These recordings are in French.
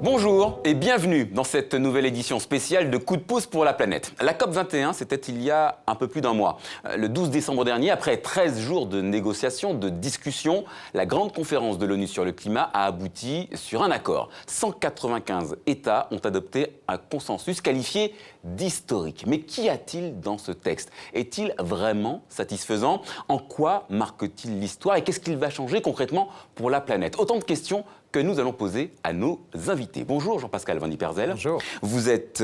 Bonjour et bienvenue dans cette nouvelle édition spéciale de Coup de pouce pour la planète. La COP21, c'était il y a un peu plus d'un mois. Le 12 décembre dernier, après 13 jours de négociations, de discussions, la grande conférence de l'ONU sur le climat a abouti sur un accord. 195 États ont adopté un consensus qualifié d'historique. Mais qu'y a-t-il dans ce texte? Est-il vraiment satisfaisant? En quoi marque-t-il l'histoire? Et qu'est-ce qu'il va changer concrètement pour la planète? Autant de questions que nous allons poser à nos invités. Bonjour Jean-Pascal Van Dieperzel. Bonjour. Vous êtes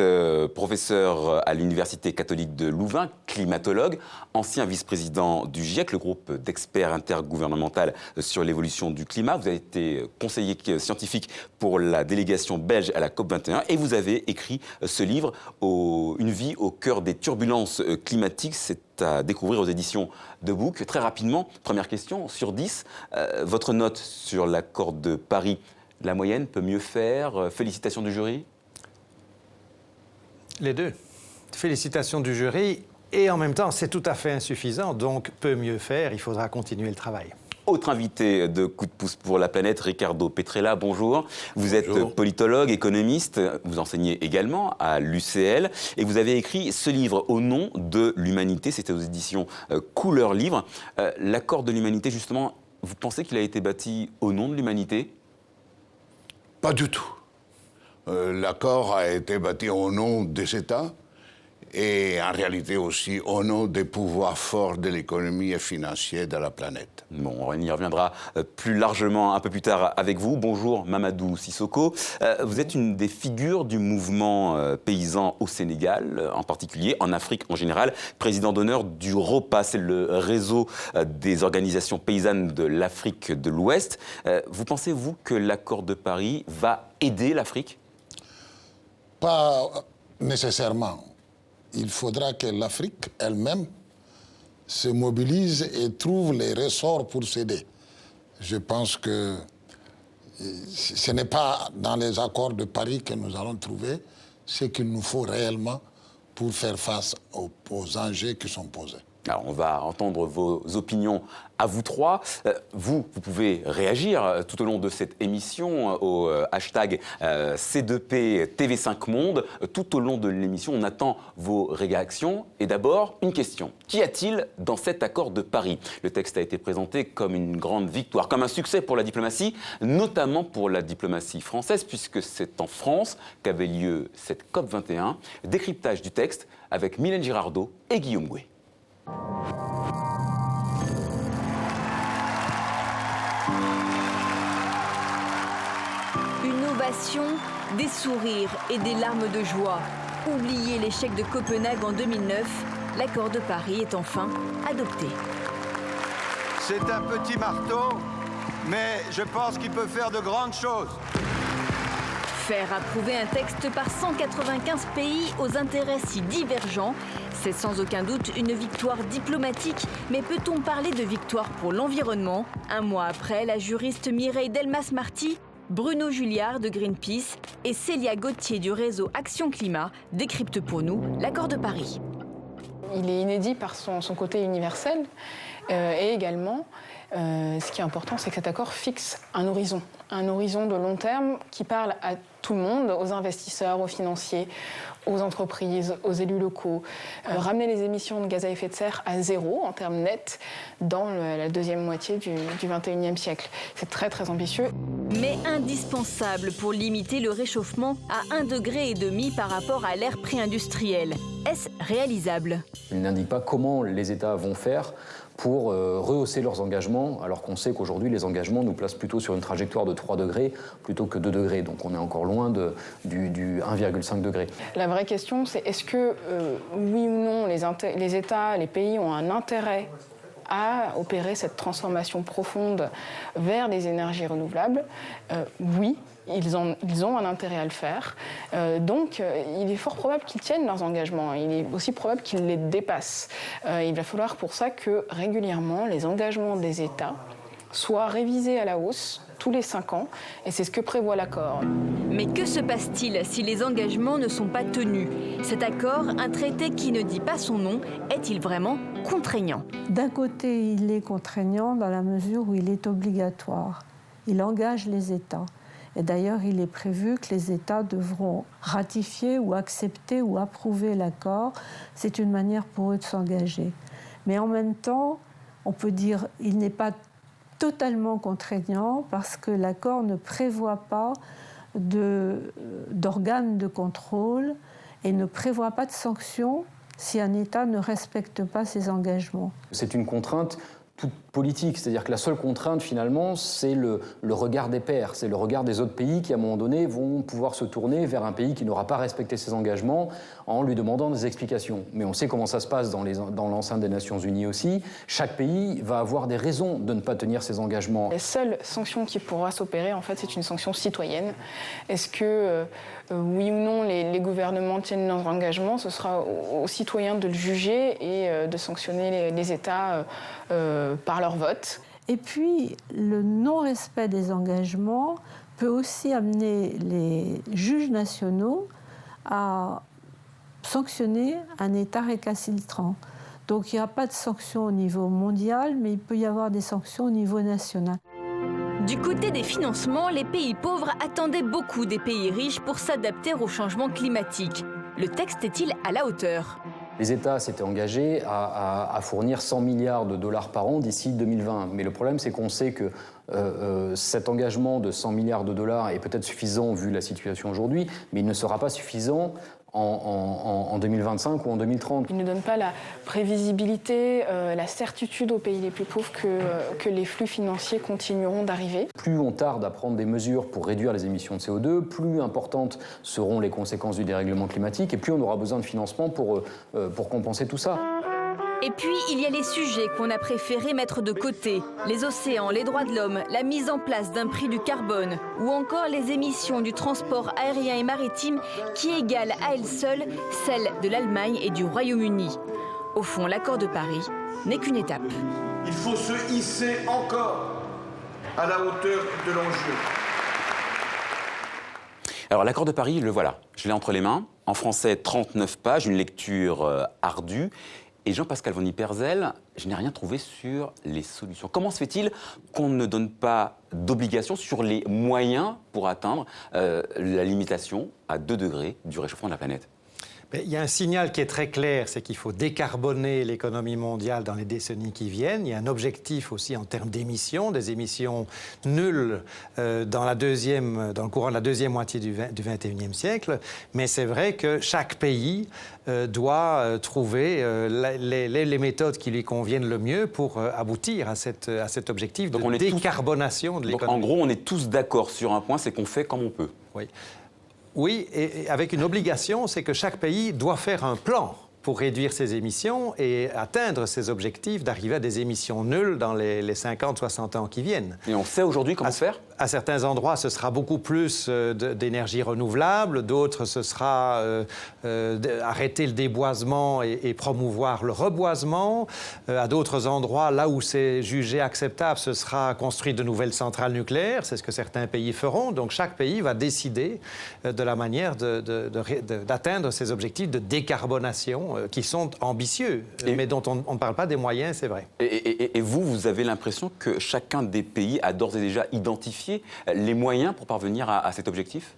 professeur à l'Université catholique de Louvain, climatologue, ancien vice-président du GIEC, le groupe d'experts intergouvernemental sur l'évolution du climat. Vous avez été conseiller scientifique pour la délégation belge à la COP21 et vous avez écrit ce livre, Une vie au cœur des turbulences climatiques. C'est à découvrir aux éditions de Book. Très rapidement, première question, sur 10, votre note sur l'accord de Paris, la moyenne peut mieux faire? Félicitations du jury? Les deux. Félicitations du jury et en même temps, c'est tout à fait insuffisant, donc peut mieux faire, il faudra continuer le travail. Autre invité de Coup de pouce pour la planète, Ricardo Petrella, bonjour. Vous êtes politologue, économiste, vous enseignez également à l'UCL et vous avez écrit ce livre Au nom de l'humanité, c'était aux éditions Couleur Livre. L'accord de l'humanité, justement, vous pensez qu'il a été bâti au nom de l'humanité? Pas du tout. L'accord a été bâti au nom des États et en réalité aussi au nom des pouvoirs forts de l'économie et financière de la planète. Bon, on y reviendra plus largement un peu plus tard avec vous. Bonjour Mamadou Sissoko. Vous êtes une des figures du mouvement paysan au Sénégal, en particulier, en Afrique en général, président d'honneur du ROPA, c'est le réseau des organisations paysannes de l'Afrique de l'Ouest. Vous pensez, vous, que l'accord de Paris va aider l'Afrique? Pas nécessairement. Il faudra que l'Afrique elle-même se mobilise et trouve les ressorts pour s'aider. Je pense que ce n'est pas dans les accords de Paris que nous allons trouver ce qu'il nous faut réellement pour faire face aux enjeux qui sont posés. Alors, on va entendre vos opinions à vous trois. Vous pouvez réagir tout au long de cette émission au hashtag C2P TV5 Monde. Tout au long de l'émission, on attend vos réactions. Et d'abord, une question. Qu'y a-t-il dans cet accord de Paris? Le texte a été présenté comme une grande victoire, comme un succès pour la diplomatie, notamment pour la diplomatie française, puisque c'est en France qu'avait lieu cette COP21. Décryptage du texte avec Mylène Girardot et Guillaume Gouet. Une ovation, des sourires et des larmes de joie. Oubliez l'échec de Copenhague en 2009, l'accord de Paris est enfin adopté. C'est un petit marteau, mais je pense qu'il peut faire de grandes choses. Faire approuver un texte par 195 pays aux intérêts si divergents, c'est sans aucun doute une victoire diplomatique. Mais peut-on parler de victoire pour l'environnement? Un mois après, la juriste Mireille Delmas-Marty, Bruno Julliard de Greenpeace et Célia Gauthier du réseau Action Climat décryptent pour nous l'accord de Paris. Il est inédit par son côté universel et également, ce qui est important, c'est que cet accord fixe un horizon de long terme qui parle à tout le monde, aux investisseurs, aux financiers, aux entreprises, aux élus locaux. Ramener les émissions de gaz à effet de serre à zéro en termes nets dans la deuxième moitié du 21e siècle. C'est très très ambitieux. Mais indispensable pour limiter le réchauffement à 1,5 degré par rapport à l'ère pré-industrielle. Est-ce réalisable? Il n'indique pas comment les États vont faire pour rehausser leurs engagements, alors qu'on sait qu'aujourd'hui, les engagements nous placent plutôt sur une trajectoire de 3 degrés plutôt que 2 degrés. Donc on est encore loin du 1,5 degré. La vraie question, c'est est-ce que, oui ou non, les États, les pays ont un intérêt à opérer cette transformation profonde vers des énergies renouvelables? Oui. Ils ont un intérêt à le faire. Donc, il est fort probable qu'ils tiennent leurs engagements. Il est aussi probable qu'ils les dépassent. Il va falloir pour ça que régulièrement, les engagements des États soient révisés à la hausse tous les 5 ans. Et c'est ce que prévoit l'accord. Mais que se passe-t-il si les engagements ne sont pas tenus? Cet accord, un traité qui ne dit pas son nom, est-il vraiment contraignant? D'un côté, il est contraignant dans la mesure où il est obligatoire. Il engage les États. Et d'ailleurs, il est prévu que les États devront ratifier ou accepter ou approuver l'accord. C'est une manière pour eux de s'engager. Mais en même temps, on peut dire qu'il n'est pas totalement contraignant parce que l'accord ne prévoit pas d'organes de contrôle et ne prévoit pas de sanctions si un État ne respecte pas ses engagements. C'est une contrainte toute politique, c'est-à-dire que la seule contrainte finalement c'est le regard des pairs, c'est le regard des autres pays qui à un moment donné vont pouvoir se tourner vers un pays qui n'aura pas respecté ses engagements en lui demandant des explications. Mais on sait comment ça se passe dans l'enceinte des Nations Unies aussi. Chaque pays va avoir des raisons de ne pas tenir ses engagements. La seule sanction qui pourra s'opérer en fait c'est une sanction citoyenne. Est-ce que oui ou non les gouvernements tiennent leurs engagements, ce sera aux citoyens de le juger et de sanctionner les États par leur vote. Et puis, le non-respect des engagements peut aussi amener les juges nationaux à sanctionner un État récalcitrant. Donc, il n'y a pas de sanctions au niveau mondial, mais il peut y avoir des sanctions au niveau national. Du côté des financements, les pays pauvres attendaient beaucoup des pays riches pour s'adapter au changement climatique. Le texte est-il à la hauteur ? Les États s'étaient engagés à fournir 100 milliards de dollars par an d'ici 2020. Mais le problème, c'est qu'on sait que cet engagement de 100 milliards de dollars est peut-être suffisant vu la situation aujourd'hui, mais il ne sera pas suffisant en 2025 ou en 2030. Il ne donne pas la prévisibilité, la certitude aux pays les plus pauvres que les flux financiers continueront d'arriver. Plus on tarde à prendre des mesures pour réduire les émissions de CO2, plus importantes seront les conséquences du dérèglement climatique et plus on aura besoin de financement pour compenser tout ça. Et puis, il y a les sujets qu'on a préféré mettre de côté. Les océans, les droits de l'homme, la mise en place d'un prix du carbone ou encore les émissions du transport aérien et maritime qui égalent à elles seules celles de l'Allemagne et du Royaume-Uni. Au fond, l'accord de Paris n'est qu'une étape. Il faut se hisser encore à la hauteur de l'enjeu. Alors l'accord de Paris, le voilà. Je l'ai entre les mains. En français, 39 pages, une lecture ardue. Et Jean-Pascal von Ypersel, je n'ai rien trouvé sur les solutions. Comment se fait-il qu'on ne donne pas d'obligation sur les moyens pour atteindre la limitation à 2 degrés du réchauffement de la planète ? Il y a un signal qui est très clair, c'est qu'il faut décarboner l'économie mondiale dans les décennies qui viennent. Il y a un objectif aussi en termes d'émissions, des émissions nulles dans le courant de la deuxième moitié du XXIe siècle. Mais c'est vrai que chaque pays doit trouver les méthodes qui lui conviennent le mieux pour aboutir à cet objectif de décarbonation de l'économie. Donc en gros, on est tous d'accord sur un point, c'est qu'on fait comme on peut. Oui. Oui, et avec une obligation, c'est que chaque pays doit faire un plan pour réduire ses émissions et atteindre ses objectifs d'arriver à des émissions nulles dans les 50-60 ans qui viennent. Et on sait aujourd'hui comment faire ? À certains endroits, ce sera beaucoup plus d'énergie renouvelable. D'autres, ce sera arrêter le déboisement et promouvoir le reboisement. À d'autres endroits, là où c'est jugé acceptable, ce sera construire de nouvelles centrales nucléaires. C'est ce que certains pays feront. Donc, chaque pays va décider de la manière d'atteindre ses objectifs de décarbonation qui sont ambitieux, mais dont on ne parle pas des moyens, c'est vrai. Et vous avez l'impression que chacun des pays a d'ores et déjà identifié les moyens pour parvenir à cet objectif ?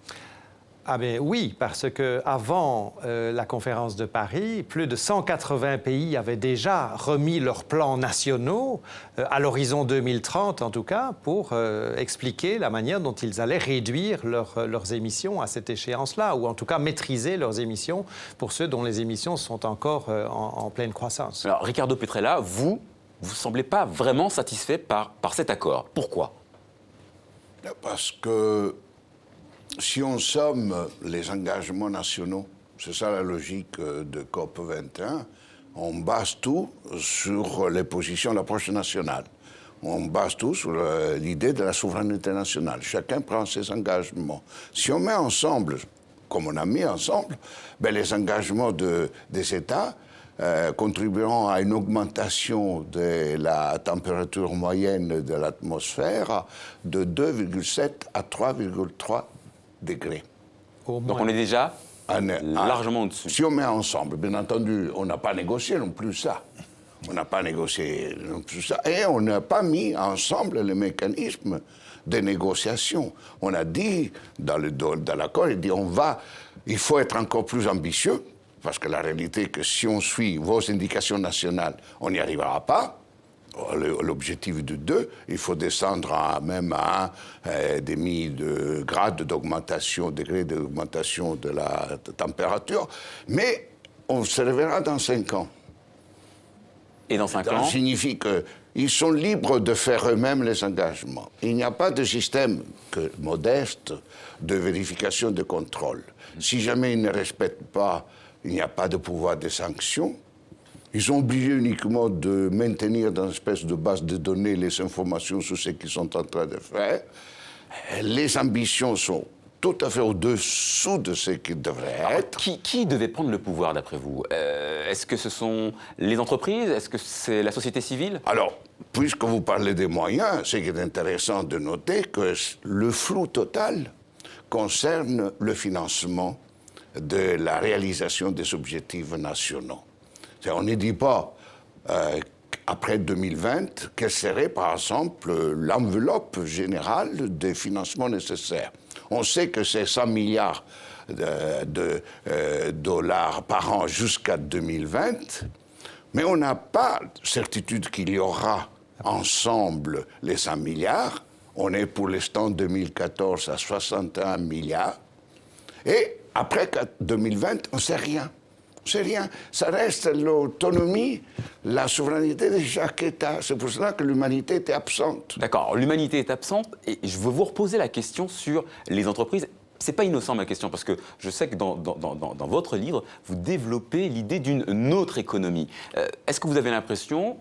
Ah ben oui, parce qu'avant la conférence de Paris, plus de 180 pays avaient déjà remis leurs plans nationaux, à l'horizon 2030 en tout cas, pour expliquer la manière dont ils allaient réduire leurs émissions à cette échéance-là, ou en tout cas maîtriser leurs émissions pour ceux dont les émissions sont encore en pleine croissance. Alors Ricardo Petrella, vous ne semblez pas vraiment satisfait par cet accord. Pourquoi ? Parce que si on somme les engagements nationaux, c'est ça la logique de COP 21, on base tout sur les positions, l'approche nationale. On base tout sur l'idée de la souveraineté nationale. Chacun prend ses engagements. Si on met ensemble, comme on a mis ensemble, les engagements des États contribueront à une augmentation de la température moyenne de l'atmosphère de 2,7 à 3,3 degrés. Donc on est déjà largement au-dessus. Si on met ensemble, bien entendu, on n'a pas négocié non plus ça. On n'a pas négocié non plus ça. Et on n'a pas mis ensemble les mécanismes des négociations. On a dit, dans l'accord, il faut être encore plus ambitieux, parce que la réalité est que si on suit vos indications nationales, on n'y arrivera pas. L'objectif de 2, il faut descendre même à 1,5 degré d'augmentation de la température. Mais on se reverra dans 5 ans. Et dans 5 ans? Ça signifie qu'ils sont libres de faire eux-mêmes les engagements. Il n'y a pas de système modeste de vérification, de contrôle. Si jamais ils ne respectent pas, il n'y a pas de pouvoir de sanction. Ils sont obligés uniquement de maintenir dans une espèce de base de données les informations sur ce qu'ils sont en train de faire. Les ambitions sont tout à fait au-dessous de ce qu'ils devraient être. Qui devait prendre le pouvoir, d'après vous? Est-ce que ce sont les entreprises? Est-ce que c'est la société civile? Alors, puisque vous parlez des moyens, ce qui est intéressant de noter que le flou total concerne le financement de la réalisation des objectifs nationaux. On ne dit pas, après 2020, quelle serait, par exemple, l'enveloppe générale des financements nécessaires. On sait que c'est 100 milliards de dollars par an jusqu'à 2020, mais on n'a pas certitude qu'il y aura ensemble les 100 milliards. On est pour l'instant 2014 à 61 milliards. Et après 2020, on ne sait rien. C'est rien. Ça reste l'autonomie, la souveraineté de chaque État. C'est pour cela que l'humanité était absente. D'accord, l'humanité est absente et je veux vous reposer la question sur les entreprises. C'est pas innocent ma question parce que je sais que dans votre livre, vous développez l'idée d'une autre économie. Est-ce que vous avez l'impression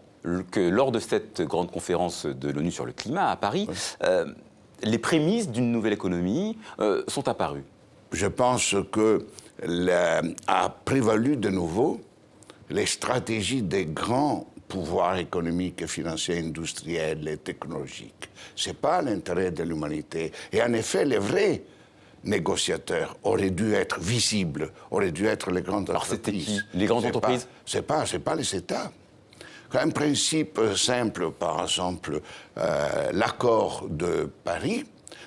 que lors de cette grande conférence de l'ONU sur le climat à Paris, les prémices d'une nouvelle économie sont apparues? Je pense que a prévalu de nouveau les stratégies des grands pouvoirs économiques, et financiers, industriels et technologiques. Ce n'est pas l'intérêt de l'humanité. Et en effet, les vrais négociateurs auraient dû être visibles, auraient dû être les grandes entreprises. Alors c'était qui? Les grandes entreprises? C'est pas les États. Un principe simple, par exemple, l'accord de Paris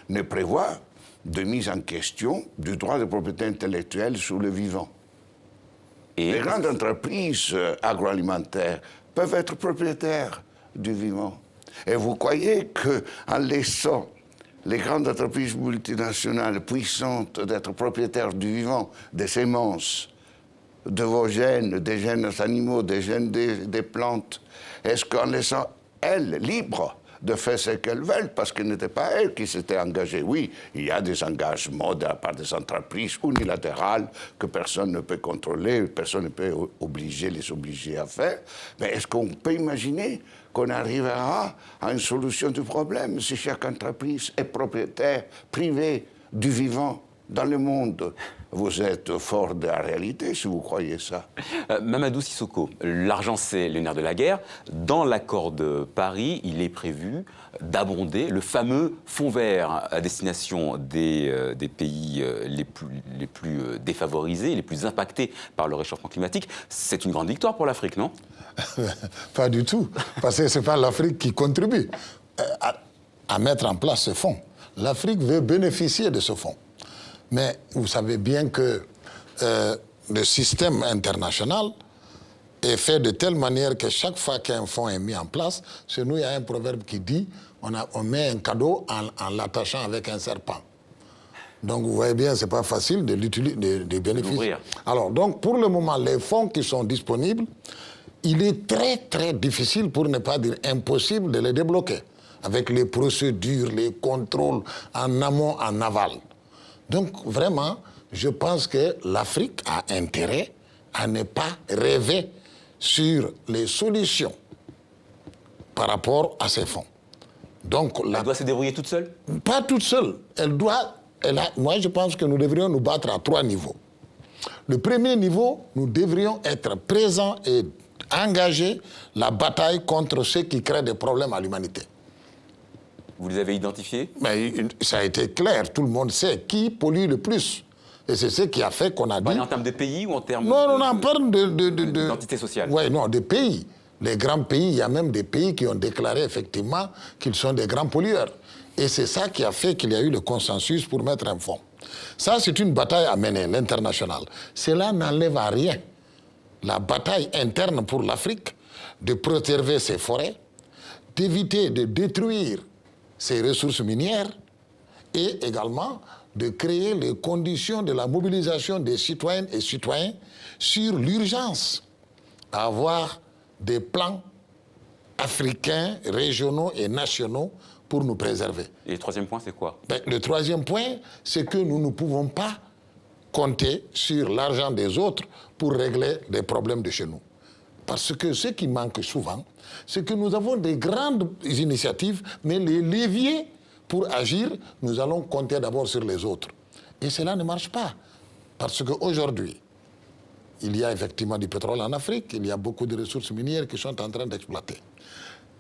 ne prévoit de mise en question du droit de propriété intellectuelle sur le vivant. Et les grandes entreprises agroalimentaires peuvent être propriétaires du vivant. Et vous croyez qu'en laissant les grandes entreprises multinationales puissantes d'être propriétaires du vivant, des semences, de vos gènes, des gènes animaux, des gènes des plantes, est-ce qu'en laissant elles libres de faire ce qu'elles veulent, parce que ce n'était pas elles qui s'étaient engagées. Oui, il y a des engagements de la part des entreprises unilatérales que personne ne peut contrôler, personne ne peut les obliger à faire. Mais est-ce qu'on peut imaginer qu'on arrivera à une solution du problème si chaque entreprise est propriétaire privé du vivant dans le monde? Vous êtes fort de la réalité si vous croyez ça. Mamadou Sissoko, l'argent c'est le nerf de la guerre. Dans l'accord de Paris, il est prévu d'abonder le fameux fonds vert à destination des pays les plus défavorisés, les plus impactés par le réchauffement climatique. C'est une grande victoire pour l'Afrique, non? Pas du tout, parce que ce n'est pas l'Afrique qui contribue à mettre en place ce fonds. L'Afrique veut bénéficier de ce fonds. Mais vous savez bien que le système international est fait de telle manière que chaque fois qu'un fonds est mis en place, chez nous, il y a un proverbe qui dit on met un cadeau en l'attachant avec un serpent. Donc, vous voyez bien, ce n'est pas facile de bénéficier. Alors, donc, pour le moment, les fonds qui sont disponibles, il est très, très difficile, pour ne pas dire impossible, de les débloquer, avec les procédures, les contrôles en amont, en aval. Donc, vraiment, je pense que l'Afrique a intérêt à ne pas rêver sur les solutions par rapport à ces fonds. Donc, elle doit se débrouiller toute seule? Pas toute seule. Moi, je pense que nous devrions nous battre à 3 niveaux. Le premier niveau, nous devrions être présents et engager la bataille contre ceux qui créent des problèmes à l'humanité. Vous les avez identifiés? Mais ça a été clair, tout le monde sait qui pollue le plus. Et c'est ce qui a fait qu'on a dit... En termes de pays ou en termes d'identité sociale? Oui, non, des pays. Les grands pays, il y a même des pays qui ont déclaré effectivement qu'ils sont des grands pollueurs. Et c'est ça qui a fait qu'il y a eu le consensus pour mettre un fonds. Ça, c'est une bataille à mener, l'international. Cela n'enlève à rien la bataille interne pour l'Afrique de préserver ses forêts, d'éviter de détruire ses ressources minières et également de créer les conditions de la mobilisation des citoyennes et citoyens sur l'urgence à avoir des plans africains, régionaux et nationaux pour nous préserver. Et le troisième point, c'est quoi? Le troisième point, c'est que nous ne pouvons pas compter sur l'argent des autres pour régler les problèmes de chez nous. Parce que ce qui manque souvent, c'est que nous avons des grandes initiatives, mais les leviers pour agir, nous allons compter d'abord sur les autres. Et cela ne marche pas. Parce qu'aujourd'hui, il y a effectivement du pétrole en Afrique, il y a beaucoup de ressources minières qui sont en train d'exploiter.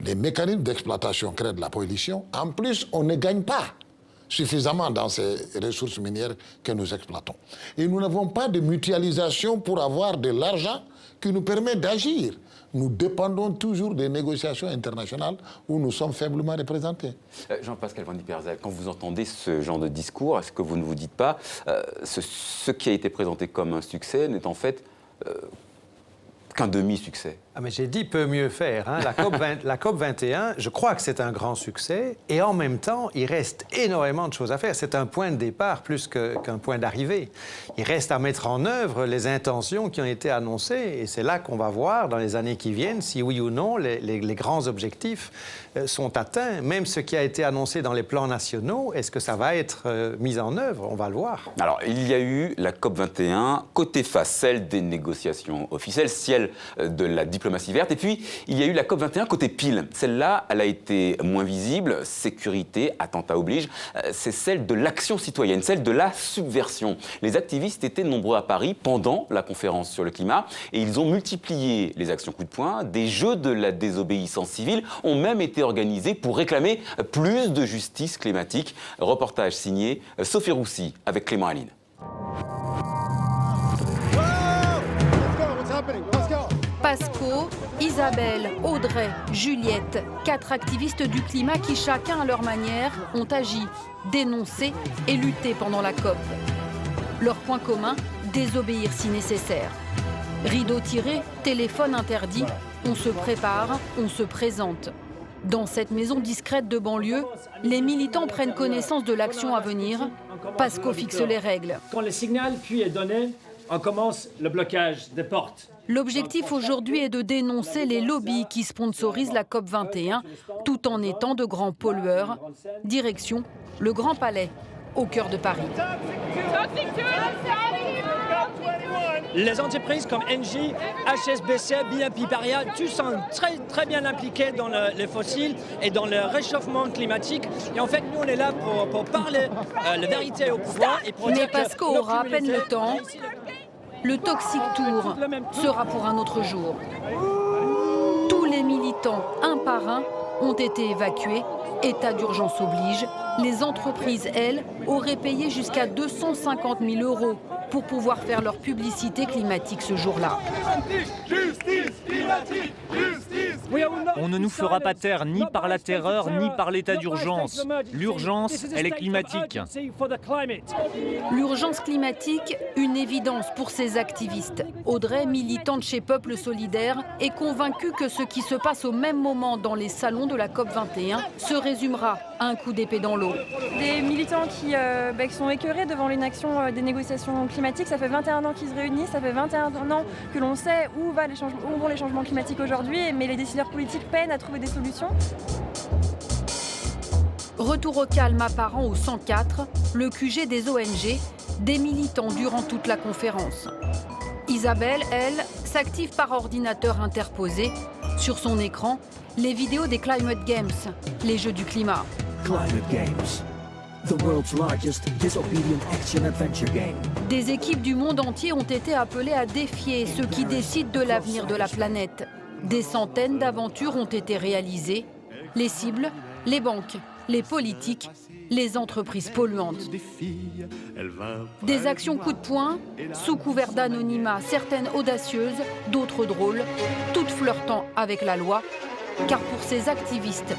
Les mécanismes d'exploitation créent de la pollution. En plus, on ne gagne pas suffisamment dans ces ressources minières que nous exploitons. Et nous n'avons pas de mutualisation pour avoir de l'argent qui nous permet d'agir. Nous dépendons toujours des négociations internationales où nous sommes faiblement représentés. Jean-Pascal Van Diepersel, quand vous entendez ce genre de discours, est-ce que vous ne vous dites pas ce qui a été présenté comme un succès n'est en fait qu'un demi-succès? Ah mais j'ai dit peut mieux faire. Hein. La COP 21, je crois que c'est un grand succès et en même temps, il reste énormément de choses à faire. C'est un point de départ plus qu'un point d'arrivée. Il reste à mettre en œuvre les intentions qui ont été annoncées et c'est là qu'on va voir dans les années qui viennent si oui ou non les grands objectifs sont atteints. Même ce qui a été annoncé dans les plans nationaux, est-ce que ça va être mis en œuvre? On va le voir. Alors, il y a eu la COP 21, côté face, celle des négociations officielles, celle de la diplomatie verte. Et puis, il y a eu la COP 21 côté pile. Celle-là, elle a été moins visible. Sécurité, attentat oblige. C'est celle de l'action citoyenne, celle de la subversion. Les activistes étaient nombreux à Paris pendant la conférence sur le climat et ils ont multiplié les actions coup de poing. Des jeux de la désobéissance civile ont même été organisés pour réclamer plus de justice climatique. Reportage signé Sophie Roussy avec Clément Aline. Pasco, Isabelle, Audrey, Juliette, 4 activistes du climat qui, chacun à leur manière, ont agi, dénoncé et lutté pendant la COP. Leur point commun, désobéir si nécessaire. Rideau tiré, téléphone interdit, on se prépare, on se présente. Dans cette maison discrète de banlieue, les militants prennent connaissance de l'action à venir. Pasco fixe les règles. Quand le signal puis est donné, on commence le blocage des portes. L'objectif aujourd'hui est de dénoncer les lobbies qui sponsorisent la COP 21, tout en étant de grands pollueurs. Direction le Grand Palais, au cœur de Paris. Les entreprises comme Engie, HSBC, BNP Paribas, tous sont très bien impliqués dans les fossiles et dans le réchauffement climatique. Et en fait, nous, on est là pour parler la vérité au pouvoir. Mais Pasco aura à peine le temps. Le Toxic Tour sera pour un autre jour. Tous les militants, un par un, ont été évacués. État d'urgence oblige. Les entreprises, elles, auraient payé jusqu'à 250 000 € pour pouvoir faire leur publicité climatique ce jour-là. On ne nous fera pas taire ni par la terreur, ni par l'état d'urgence. L'urgence, elle est climatique. L'urgence climatique, une évidence pour ces activistes. Audrey, militante chez Peuple Solidaire, est convaincue que ce qui se passe au même moment dans les salons de la COP 21 se résumera à un coup d'épée dans l'eau. Des militants qui sont écœurés devant l'inaction des négociations climatiques. Ça fait 21 ans qu'ils se réunissent, ça fait 21 ans que l'on sait où vont les changements climatiques aujourd'hui, mais les décideurs politiques peinent à trouver des solutions. Retour au calme apparent au 104, le QG des ONG, des militants durant toute la conférence. Isabelle, elle, s'active par ordinateur interposé. Sur son écran, les vidéos des Climate Games, les Jeux du climat. Climate Games, the world's largest disobedient action-adventure game. Des équipes du monde entier ont été appelées à défier ceux qui décident de l'avenir de la planète. Des centaines d'aventures ont été réalisées. Les cibles, les banques, les politiques, les entreprises polluantes. Des actions coup de poing, sous couvert d'anonymat, certaines audacieuses, d'autres drôles, toutes flirtant avec la loi. Car pour ces activistes,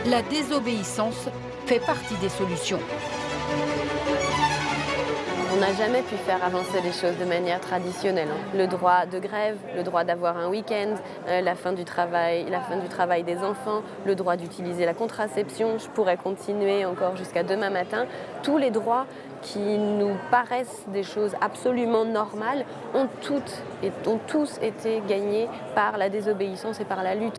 la désobéissance fait partie des solutions. On n'a jamais pu faire avancer les choses de manière traditionnelle. Le droit de grève, le droit d'avoir un week-end, la fin du travail des enfants, le droit d'utiliser la contraception. Je pourrais continuer encore jusqu'à demain matin. Tous les droits qui nous paraissent des choses absolument normales ont tous été gagnés par la désobéissance et par la lutte.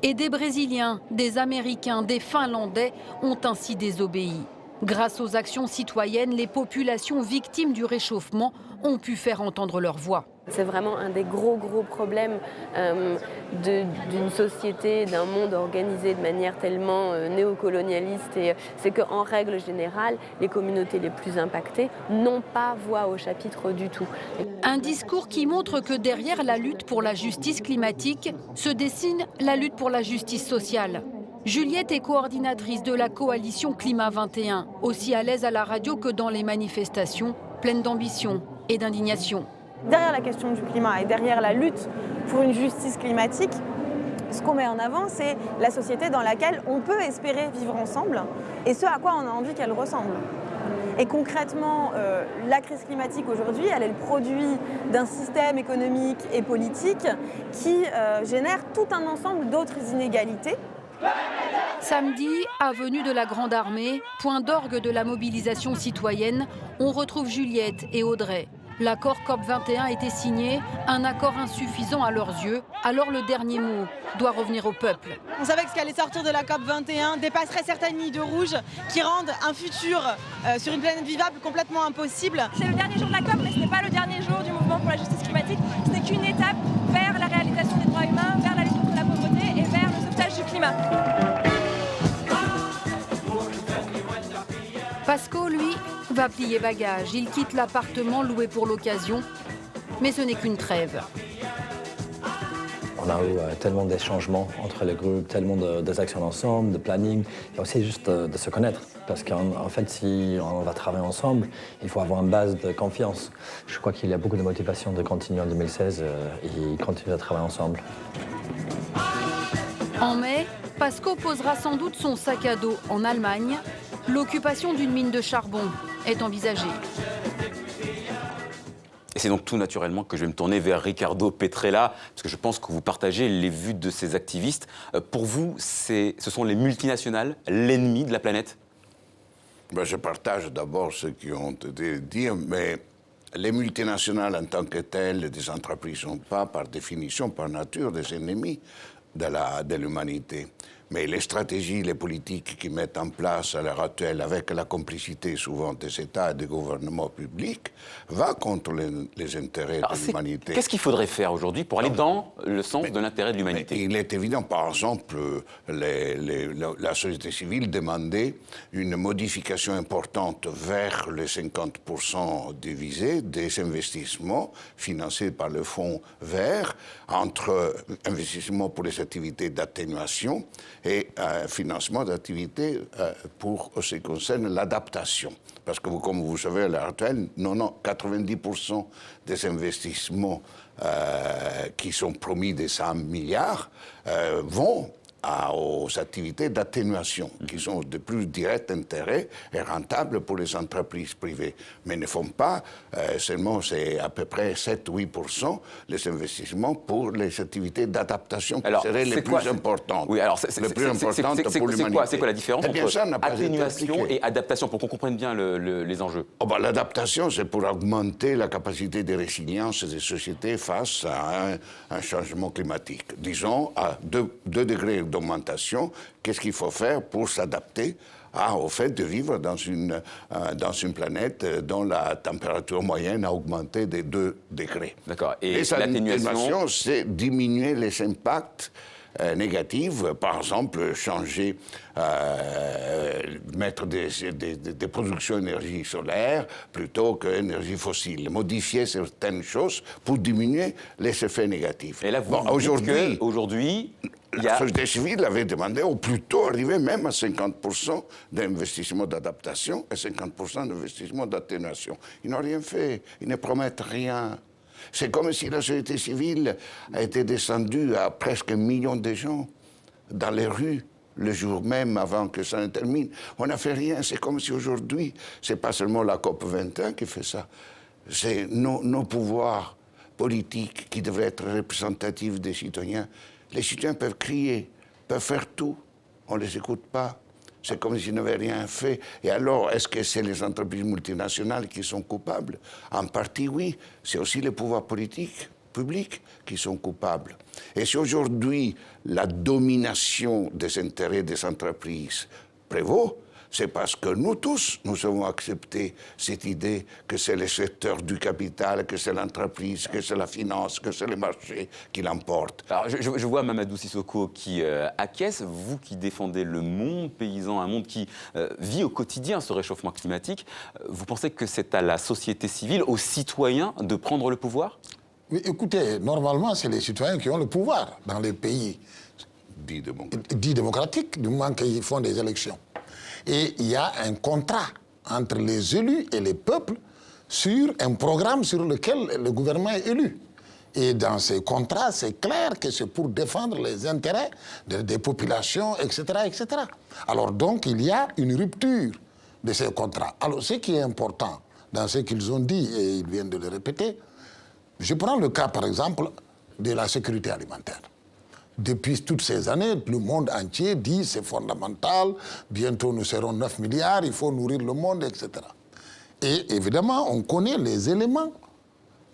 Et des Brésiliens, des Américains, des Finlandais ont ainsi désobéi. Grâce aux actions citoyennes, les populations victimes du réchauffement ont pu faire entendre leur voix. C'est vraiment un des gros problèmes d'une société, d'un monde organisé de manière tellement néocolonialiste. Et c'est qu'en règle générale, les communautés les plus impactées n'ont pas voix au chapitre du tout. Un discours qui montre que derrière la lutte pour la justice climatique se dessine la lutte pour la justice sociale. Juliette est coordinatrice de la coalition Climat 21, aussi à l'aise à la radio que dans les manifestations, pleine d'ambition et d'indignation. Derrière la question du climat et derrière la lutte pour une justice climatique, ce qu'on met en avant, c'est la société dans laquelle on peut espérer vivre ensemble et ce à quoi on a envie qu'elle ressemble. Et concrètement, la crise climatique aujourd'hui, elle est le produit d'un système économique et politique qui génère tout un ensemble d'autres inégalités. Samedi, avenue de la Grande Armée, point d'orgue de la mobilisation citoyenne, on retrouve Juliette et Audrey. L'accord COP21 a été signé, un accord insuffisant à leurs yeux, alors le dernier mot doit revenir au peuple. On savait que ce qui allait sortir de la COP21 dépasserait certaines lignes de rouge qui rendent un futur sur une planète vivable complètement impossible. C'est le dernier jour de la COP, mais ce n'est pas le dernier jour du mouvement pour la justice climatique. Ce n'est qu'une étape vers la réalisation des droits humains, vers la lutte contre la pauvreté et vers le sauvetage du climat. Pasco, lui, va plier bagage. Il quitte l'appartement loué pour l'occasion, mais ce n'est qu'une trêve. On a eu tellement de changements entre les groupes, tellement de actions ensemble, de planning, et aussi juste de se connaître. Parce qu'en fait, si on va travailler ensemble, il faut avoir une base de confiance. Je crois qu'il y a beaucoup de motivation de continuer en 2016 et continuer à travailler ensemble. En mai, Pasco posera sans doute son sac à dos en Allemagne. L'occupation d'une mine de charbon est envisagée. Et c'est donc tout naturellement que je vais me tourner vers Ricardo Petrella, parce que je pense que vous partagez les vues de ces activistes. Pour vous, ce sont les multinationales l'ennemi de la planète ? Je partage d'abord ce qui ont été dit, mais les multinationales en tant que telles, des entreprises ne sont pas par définition, par nature, des ennemis de l'humanité. Mais les stratégies, les politiques qu'ils mettent en place à l'heure actuelle, avec la complicité souvent des États et des gouvernements publics, va contre les intérêts de l'humanité. Qu'est-ce qu'il faudrait faire aujourd'hui pour aller dans le sens de l'intérêt de l'humanité ? Il est évident, par exemple, la société civile demandait une modification importante vers les 50% divisés des investissements financés par le Fonds vert, entre investissements pour les activités d'atténuation et financement d'activités pour ce qui concerne l'adaptation. Parce que, comme vous savez, à l'heure actuelle, 90% des investissements qui sont promis des 100 milliards vont aux activités d'atténuation, qui sont de plus direct intérêt et rentables pour les entreprises privées, mais ne font pas seulement, c'est à peu près 7-8% les investissements pour les activités d'adaptation qui seraient les plus importantes. Oui, alors les plus importantes pour l'humanité. C'est quoi la différence entre atténuation et adaptation, pour qu'on comprenne bien les enjeux? L'adaptation, c'est pour augmenter la capacité de résilience des sociétés face à un changement climatique. Disons, à 2 degrés d'augmentation, qu'est-ce qu'il faut faire pour s'adapter au fait de vivre dans une planète dont la température moyenne a augmenté de 2 degrés. D'accord. Et l'atténuation, c'est diminuer les impacts négatifs, par exemple, changer, mettre des productions d'énergie solaire plutôt qu'énergie fossile, modifier certaines choses pour diminuer les effets négatifs. Et là, aujourd'hui, la société civile avait demandé, ou plutôt arriver même à 50% d'investissement d'adaptation et 50% d'investissement d'atténuation. Ils n'ont rien fait, ils ne promettent rien. C'est comme si la société civile a été descendue à presque 1 million de gens dans les rues le jour même avant que ça ne termine. On n'a fait rien. C'est comme si aujourd'hui, c'est pas seulement la COP 21 qui fait ça. C'est nos pouvoirs politiques qui devraient être représentatifs des citoyens. Les citoyens peuvent crier, peuvent faire tout. On ne les écoute pas. C'est comme s'ils n'avaient rien fait. Et alors, est-ce que c'est les entreprises multinationales qui sont coupables? En partie, oui. C'est aussi les pouvoirs politiques, publics, qui sont coupables. Et si aujourd'hui, la domination des intérêts des entreprises prévaut, c'est parce que nous tous, nous avons accepté cette idée que c'est le secteur du capital, que c'est l'entreprise, que c'est la finance, que c'est le marché qui l'emporte. Alors, je vois Mamadou Sissoko qui acquiesce, vous qui défendez le monde paysan, un monde qui vit au quotidien ce réchauffement climatique. Vous pensez que c'est à la société civile, aux citoyens de prendre le pouvoir? Mais écoutez, normalement, c'est les citoyens qui ont le pouvoir dans les pays dits démocratiques, du moment qu'ils font des élections. Et il y a un contrat entre les élus et les peuples sur un programme sur lequel le gouvernement est élu. Et dans ces contrats, c'est clair que c'est pour défendre les intérêts des populations, etc., etc. Alors donc, il y a une rupture de ces contrats. Alors, ce qui est important dans ce qu'ils ont dit, et ils viennent de le répéter, je prends le cas, par exemple, de la sécurité alimentaire. Depuis toutes ces années, le monde entier dit c'est fondamental, bientôt nous serons 9 milliards, il faut nourrir le monde, etc. Et évidemment, on connaît les éléments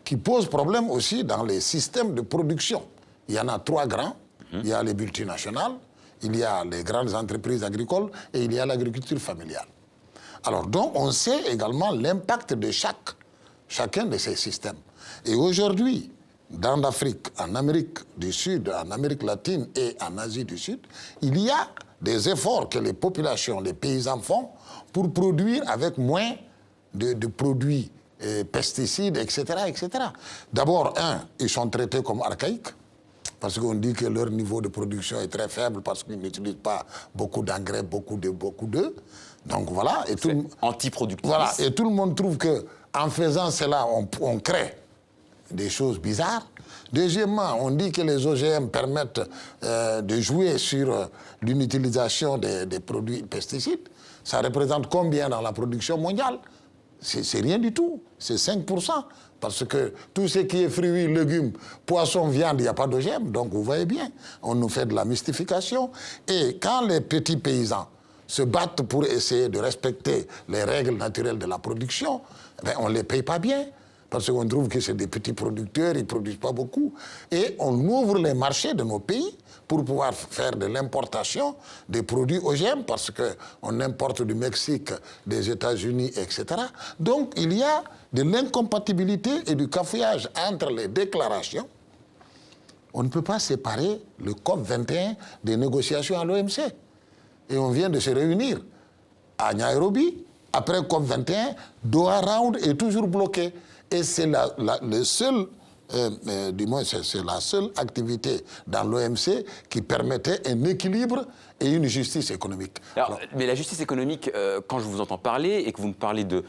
qui posent problème aussi dans les systèmes de production. Il y en a 3 grands. Il y a les multinationales, il y a les grandes entreprises agricoles et il y a l'agriculture familiale. Alors donc, on sait également l'impact de chacun de ces systèmes. Et aujourd'hui, dans l'Afrique, en Amérique du Sud, en Amérique latine et en Asie du Sud, il y a des efforts que les populations, les paysans font pour produire avec moins de produits pesticides, etc., etc. D'abord, ils sont traités comme archaïques, parce qu'on dit que leur niveau de production est très faible parce qu'ils n'utilisent pas beaucoup d'engrais, beaucoup d'œufs. Donc voilà. C'est antiproductif. Voilà. Et tout le monde trouve qu'en faisant cela, on crée des choses bizarres. Deuxièmement, on dit que les OGM permettent de jouer sur l'inutilisation des produits pesticides. Ça représente combien dans la production mondiale? C'est rien du tout. C'est 5%. Parce que tout ce qui est fruits, légumes, poissons, viande, il n'y a pas d'OGM. Donc vous voyez bien, on nous fait de la mystification. Et quand les petits paysans se battent pour essayer de respecter les règles naturelles de la production, ben on ne les paye pas bien. Parce qu'on trouve que c'est des petits producteurs, ils ne produisent pas beaucoup. Et on ouvre les marchés de nos pays pour pouvoir faire de l'importation des produits OGM, parce qu'on importe du Mexique, des États-Unis, etc. Donc il y a de l'incompatibilité et du cafouillage entre les déclarations. On ne peut pas séparer le COP 21 des négociations à l'OMC. Et on vient de se réunir à Nairobi. Après COP 21, Doha Round est toujours bloqué. Et c'est le seul, du moins c'est la seule activité dans l'OMC qui permettait un équilibre et une justice économique. Alors, mais la justice économique, quand je vous entends parler et que vous me parlez de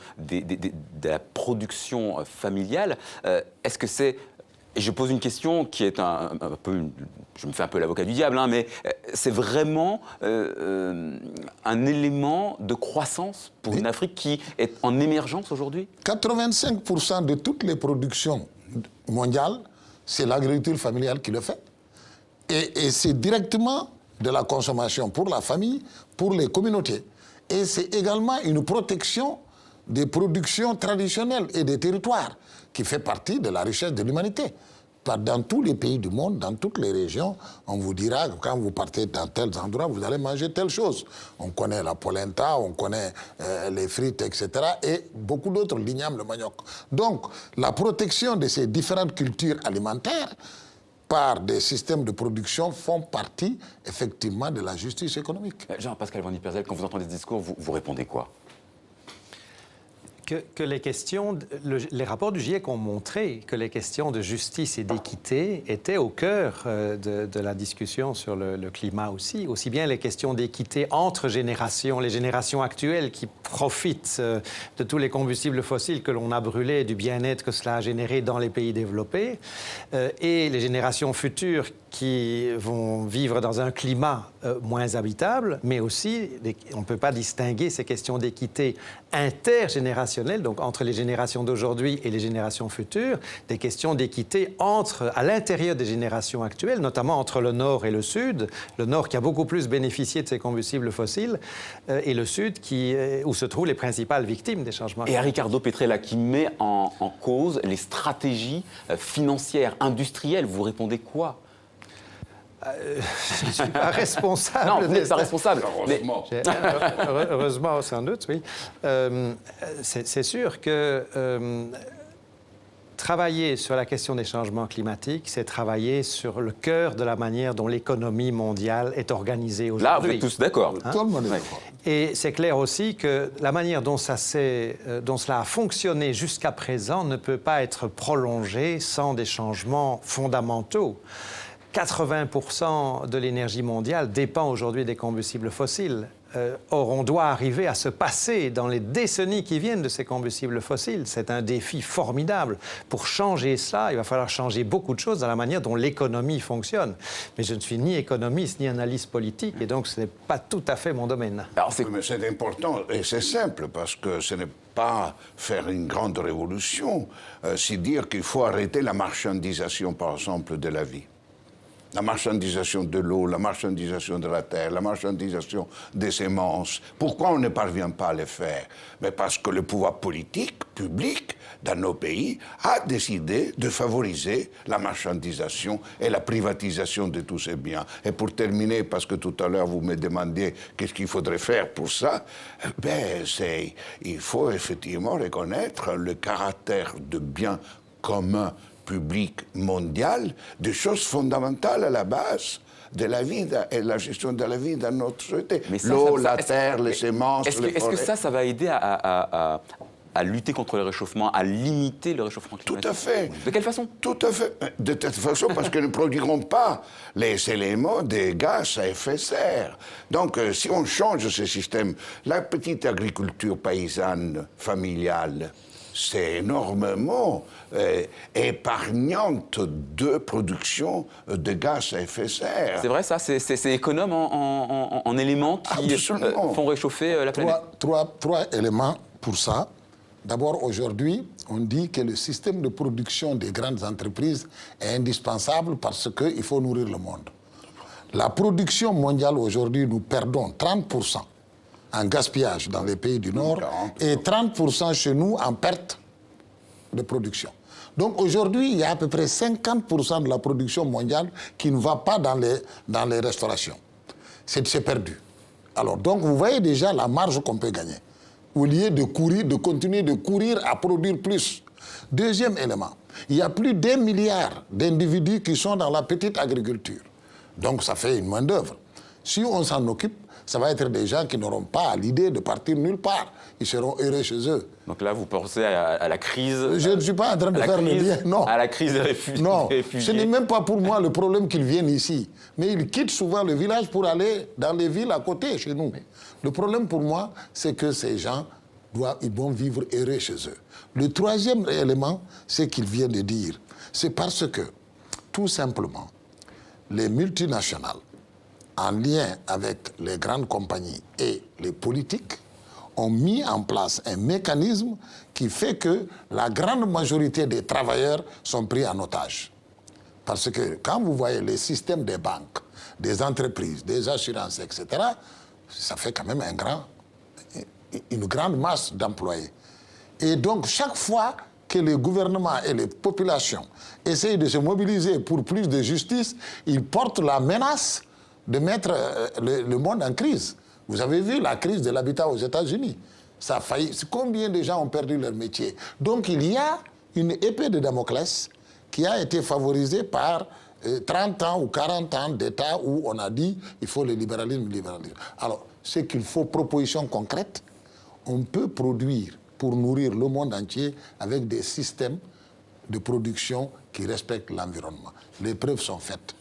la production familiale, est-ce que c'est... Et je pose une question qui est un peu... Je me fais un peu l'avocat du diable, hein, mais c'est vraiment un élément de croissance pour une Afrique qui est en émergence aujourd'hui? 85% de toutes les productions mondiales, c'est l'agriculture familiale qui le fait. Et c'est directement de la consommation pour la famille, pour les communautés. Et c'est également une protection des productions traditionnelles et des territoires, qui fait partie de la richesse de l'humanité. Dans tous les pays du monde, dans toutes les régions, on vous dira que quand vous partez dans tels endroits, vous allez manger telle chose. On connaît la polenta, on connaît les frites, etc. et beaucoup d'autres, l'igname, le manioc. Donc, la protection de ces différentes cultures alimentaires par des systèmes de production font partie, effectivement, de la justice économique. Jean-Pascal Van Ypersel, quand vous entendez ce discours, vous répondez quoi? Que les questions, les rapports du GIEC ont montré que les questions de justice et d'équité étaient au cœur de la discussion sur le climat aussi bien les questions d'équité entre générations, les générations actuelles qui profitent de tous les combustibles fossiles que l'on a brûlés, du bien-être que cela a généré dans les pays développés, et les générations futures qui vont vivre dans un climat moins habitable, mais aussi, on ne peut pas distinguer ces questions d'équité intergénérationnelle, donc entre les générations d'aujourd'hui et les générations futures, des questions d'équité à l'intérieur des générations actuelles, notamment entre le Nord et le Sud, le Nord qui a beaucoup plus bénéficié de ces combustibles fossiles, et le Sud où se trouvent les principales victimes des changements climatiques. Et à Ricardo Petrella qui met en cause les stratégies financières, industrielles, vous répondez quoi? Je ne suis pas responsable. Non, vous n'êtes pas responsable. Heureusement. Heureusement, sans doute, oui. C'est sûr que travailler sur la question des changements climatiques, c'est travailler sur le cœur de la manière dont l'économie mondiale est organisée aujourd'hui. Là, vous êtes tous d'accord. Hein? Tout le monde est d'accord. Et c'est clair aussi que la manière dont cela a fonctionné jusqu'à présent ne peut pas être prolongée sans des changements fondamentaux. 80% de l'énergie mondiale dépend aujourd'hui des combustibles fossiles. Or, on doit arriver à se passer dans les décennies qui viennent de ces combustibles fossiles. C'est un défi formidable. Pour changer cela, il va falloir changer beaucoup de choses dans la manière dont l'économie fonctionne. Mais je ne suis ni économiste ni analyste politique, et donc ce n'est pas tout à fait mon domaine. Oui, mais c'est important et c'est simple, parce que ce n'est pas faire une grande révolution, c'est dire qu'il faut arrêter la marchandisation, par exemple, de la vie. La marchandisation de l'eau, la marchandisation de la terre, la marchandisation des semences. Pourquoi on ne parvient pas à le faire? Mais parce que le pouvoir politique, public, dans nos pays, a décidé de favoriser la marchandisation et la privatisation de tous ces biens. Et pour terminer, parce que tout à l'heure vous me demandiez qu'est-ce qu'il faudrait faire pour ça, il faut effectivement reconnaître le caractère de bien commun public mondial, des choses fondamentales à la base de la vie et la gestion de la vie dans notre société. L'eau, la terre, les semences, les forêts. Est-ce que ça va aider à lutter contre le réchauffement, à limiter le réchauffement climatique? Tout à fait. De quelle façon? Tout à fait. De toute façon, parce que nous ne produirons pas les éléments des gaz à effet de serre. Donc, si on change ce système, la petite agriculture paysanne, familiale, c'est énormément épargnante de production de gaz à effet de serre. C'est vrai ça? C'est économe en éléments qui font réchauffer la planète? Trois éléments pour ça. D'abord, aujourd'hui, on dit que le système de production des grandes entreprises est indispensable parce qu'il faut nourrir le monde. La production mondiale aujourd'hui, nous perdons 30% en gaspillage dans les pays du Nord et 30% chez nous en perte de production. Donc aujourd'hui, il y a à peu près 50% de la production mondiale qui ne va pas dans les restaurations. C'est perdu. Alors donc vous voyez déjà la marge qu'on peut gagner. Au lieu de continuer de courir à produire plus. Deuxième élément, il y a plus d'1 milliard d'individus qui sont dans la petite agriculture. Donc ça fait une main-d'œuvre. Si on s'en occupe, ça va être des gens qui n'auront pas l'idée de partir nulle part. Ils seront heureux chez eux. Donc là, vous pensez à la crise... Je ne suis pas en train de faire le lien, non. À la crise des réfugiés. Non, ce n'est même pas pour moi le problème qu'ils viennent ici. Mais ils quittent souvent le village pour aller dans les villes à côté, chez nous. Le problème pour moi, c'est que ces gens, ils vont vivre heureux chez eux. Le troisième élément, c'est qu'ils viennent de dire. C'est parce que, tout simplement, les multinationales, en lien avec les grandes compagnies et les politiques, ont mis en place un mécanisme qui fait que la grande majorité des travailleurs sont pris en otage. Parce que quand vous voyez les systèmes des banques, des entreprises, des assurances, etc., ça fait quand même une grande masse d'employés. Et donc, chaque fois que les gouvernements et les populations essayent de se mobiliser pour plus de justice, ils portent la menace de mettre le monde en crise. Vous avez vu la crise de l'habitat aux États-Unis. Ça a failli. Combien de gens ont perdu leur métier? Donc il y a une épée de Damoclès qui a été favorisée par 30 ans ou 40 ans d'État où on a dit il faut le libéralisme. Alors, c'est qu'il faut propositions concrètes. On peut produire pour nourrir le monde entier avec des systèmes de production qui respectent l'environnement. Les preuves sont faites.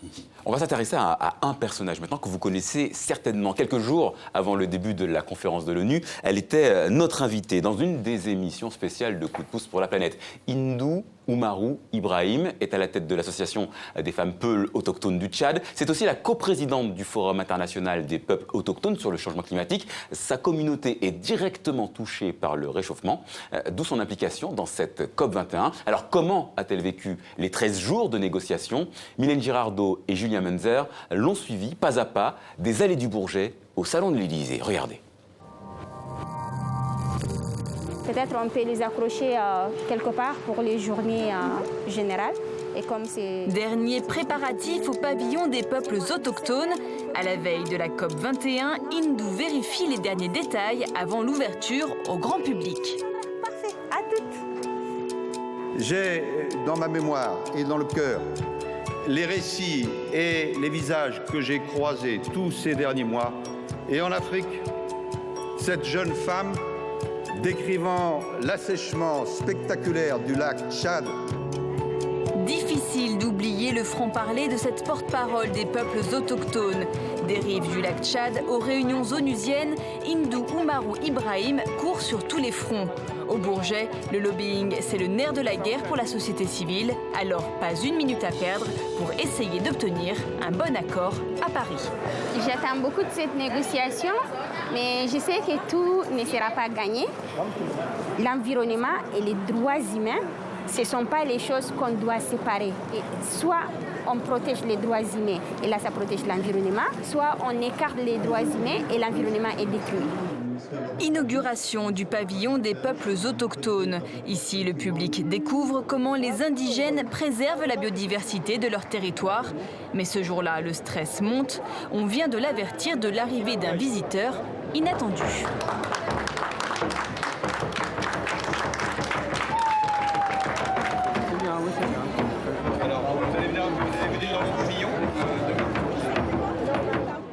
On va s'intéresser à un personnage maintenant que vous connaissez certainement. Quelques jours avant le début de la conférence de l'ONU, elle était notre invitée dans une des émissions spéciales de Coup de pouce pour la planète. Hindou Oumarou Ibrahim est à la tête de l'association des femmes Peuls autochtones du Tchad. C'est aussi la coprésidente du Forum international des peuples autochtones sur le changement climatique. Sa communauté est directement touchée par le réchauffement, d'où son implication dans cette COP21. Alors comment a-t-elle vécu les 13 jours de négociations? Mylène Girardot et Julien Munzer l'ont suivi pas à pas des allées du Bourget au Salon de l'Élysée. Regardez. Peut-être on peut les accrocher quelque part pour les journées générales. Et comme c'est... Dernier préparatif au pavillon des peuples autochtones. À la veille de la COP21, Hindou vérifie les derniers détails avant l'ouverture au grand public. Parfait, à toutes. J'ai dans ma mémoire et dans le cœur les récits et les visages que j'ai croisés tous ces derniers mois. Et en Afrique, cette jeune femme décrivant l'assèchement spectaculaire du lac Tchad. Difficile d'oublier le franc-parler de cette porte-parole des peuples autochtones. Des rives du lac Tchad aux réunions onusiennes, Hindou Oumarou Ibrahim court sur tous les fronts. Au Bourget, le lobbying, c'est le nerf de la guerre pour la société civile. Alors, pas une minute à perdre pour essayer d'obtenir un bon accord à Paris. J'attends beaucoup de cette négociation, mais je sais que tout ne sera pas gagné. L'environnement et les droits humains, ce ne sont pas les choses qu'on doit séparer. Et soit on protège les droits humains et là ça protège l'environnement, soit on écarte les droits humains et l'environnement est détruit. Inauguration du pavillon des peuples autochtones. Ici, le public découvre comment les indigènes préservent la biodiversité de leur territoire. Mais ce jour-là, le stress monte. On vient de l'avertir de l'arrivée d'un visiteur inattendu.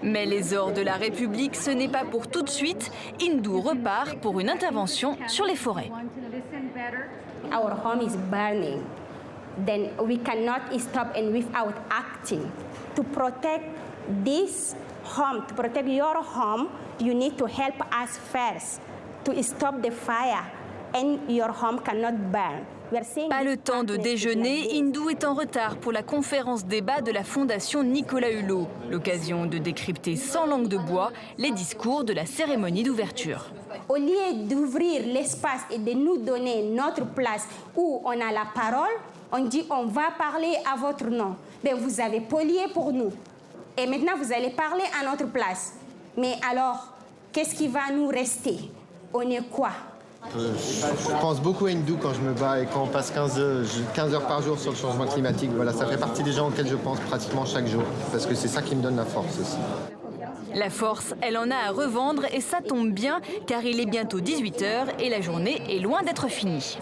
Mais les ors de la République, ce n'est pas pour tout de suite. Hindou repart pour une intervention sur les forêts. Our home is burning. Then we cannot stop and without acting. To protect this home, to protect your home, you need to help us first to stop the fire and your home cannot burn. Pas le temps de déjeuner, Hindou est en retard pour la conférence débat de la Fondation Nicolas Hulot. L'occasion de décrypter sans langue de bois les discours de la cérémonie d'ouverture. Au lieu d'ouvrir l'espace et de nous donner notre place où on a la parole, on dit on va parler à votre nom. Ben, vous avez polié pour nous. Et maintenant vous allez parler à notre place. Mais alors, qu'est-ce qui va nous rester? On est quoi? Je pense beaucoup à Hindou quand je me bats et quand on passe 15 heures par jour sur le changement climatique. Voilà, ça fait partie des gens auxquels je pense pratiquement chaque jour, parce que c'est ça qui me donne la force aussi. La force, elle en a à revendre et ça tombe bien car il est bientôt 18h et la journée est loin d'être finie.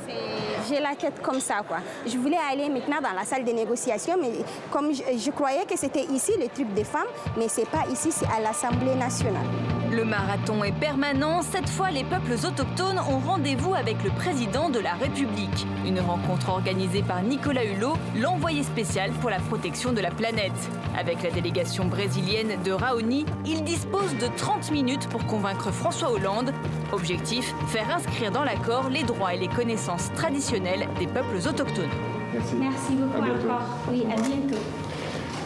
J'ai la tête comme ça, quoi. Je voulais aller maintenant dans la salle des négociations, mais comme je croyais que c'était ici le truc des femmes, mais c'est pas ici, c'est à l'Assemblée nationale. Le marathon est permanent. Cette fois, les peuples autochtones ont rendez-vous avec le président de la République. Une rencontre organisée par Nicolas Hulot, l'envoyé spécial pour la protection de la planète. Avec la délégation brésilienne de Raoni, il dispose de 30 minutes pour convaincre François Hollande. Objectif, faire inscrire dans l'accord les droits et les connaissances traditionnelles des peuples autochtones. Merci. Merci beaucoup encore. Oui, à bientôt.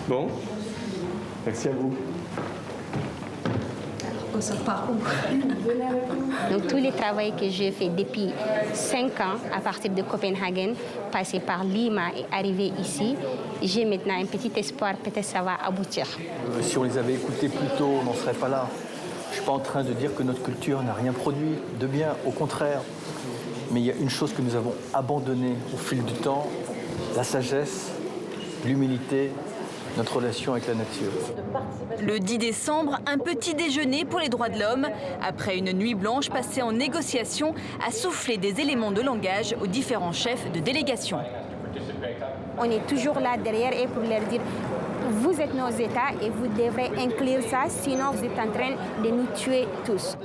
Bon, merci à vous. Donc tout le travail que j'ai fait depuis 5 ans à partir de Copenhague, passé par Lima et arrivé ici, j'ai maintenant un petit espoir, peut-être ça va aboutir. Si on les avait écoutés plus tôt, on n'en serait pas là. Je ne suis pas en train de dire que notre culture n'a rien produit de bien, au contraire. Mais il y a une chose que nous avons abandonnée au fil du temps, la sagesse, l'humilité, notre relation avec la nature. Le 10 décembre, un petit déjeuner pour les droits de l'homme. Après une nuit blanche passée en négociation, a soufflé des éléments de langage aux différents chefs de délégation. On est toujours là derrière et pour leur dire vous êtes nos États et vous devrez inclure ça, sinon vous êtes en train de nous tuer tous.